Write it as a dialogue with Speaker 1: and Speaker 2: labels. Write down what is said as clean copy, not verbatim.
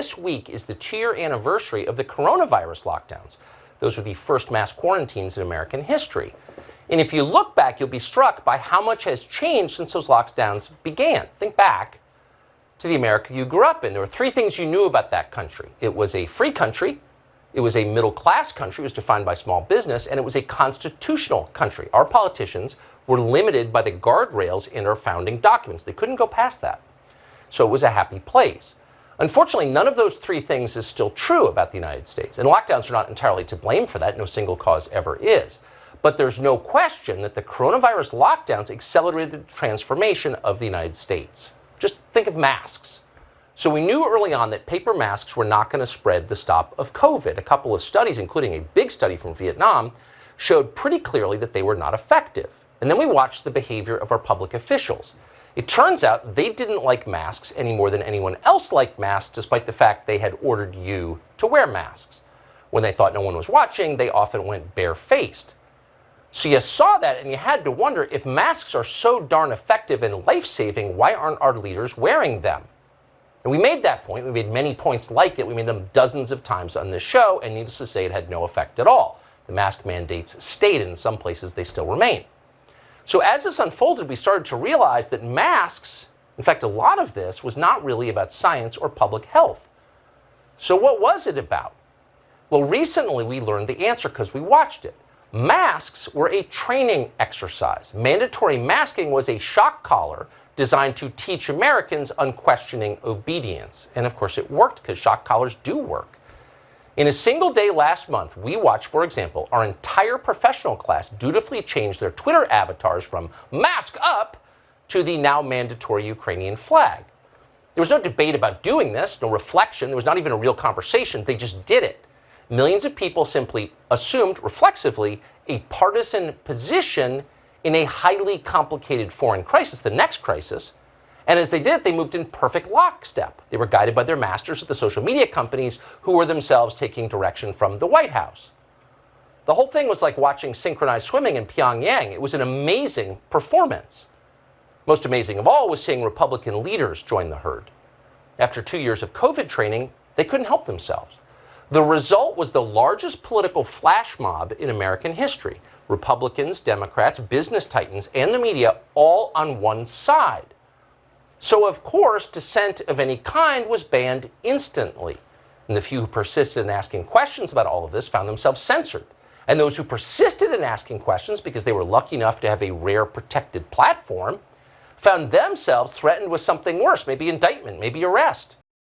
Speaker 1: this week is the 2-year anniversary of the coronavirus lockdowns. Those were the first mass quarantines in American history. And if you look back, you'll be struck by how much has changed since those lockdowns began. Think back to the America you grew up in. There were 3 things you knew about that country. It was a free country, it was a middle-class country, it was defined by small business, and it was a constitutional country. Our politicians were limited by the guardrails in our founding documents. They couldn't go past that. So it was a happy place. Unfortunately, none of those 3 things is still true about the United States. And lockdowns are not entirely to blame for that. No single cause ever is. But there's no question that the coronavirus lockdowns accelerated the transformation of the United States. Just think of masks. So we knew early on that paper masks were not going to spread the stop of COVID. A couple of studies, including a big study from Vietnam, showed pretty clearly that they were not effective. And then we watched the behavior of our public officials. It turns out they didn't like masks any more than anyone else liked masks, despite the fact they had ordered you to wear masks. When they thought no one was watching, they often went barefaced. So you saw that and you had to wonder, if masks are so darn effective and life-saving, why aren't our leaders wearing them? And we made that point. We made many points like it. We made them dozens of times on this show, and needless to say, it had no effect at all. The mask mandates stayed, and in some places they still remain. So as this unfolded, we started to realize that masks, in fact, a lot of this was not really about science or public health. So what was it about? Well, recently we learned the answer because we watched it. Masks were a training exercise. Mandatory masking was a shock collar designed to teach Americans unquestioning obedience. And of course it worked, because shock collars do work. In a single day last month, we watched, for example, our entire professional class dutifully change their Twitter avatars from mask up to the now mandatory Ukrainian flag. There was no debate about doing this, no reflection, there was not even a real conversation, they just did it. Millions of people simply assumed, reflexively, a partisan position in a highly complicated foreign crisis, the next crisis. And as they did it, they moved in perfect lockstep. They were guided by their masters at the social media companies, who were themselves taking direction from the White House. The whole thing was like watching synchronized swimming in Pyongyang. It was an amazing performance. Most amazing of all was seeing Republican leaders join the herd. After 2 years of COVID training, they couldn't help themselves. The result was the largest political flash mob in American history. Republicans, Democrats, business titans, and the media all on one side. So, of course, dissent of any kind was banned instantly. And the few who persisted in asking questions about all of this found themselves censored. And those who persisted in asking questions because they were lucky enough to have a rare protected platform found themselves threatened with something worse, maybe indictment, maybe arrest.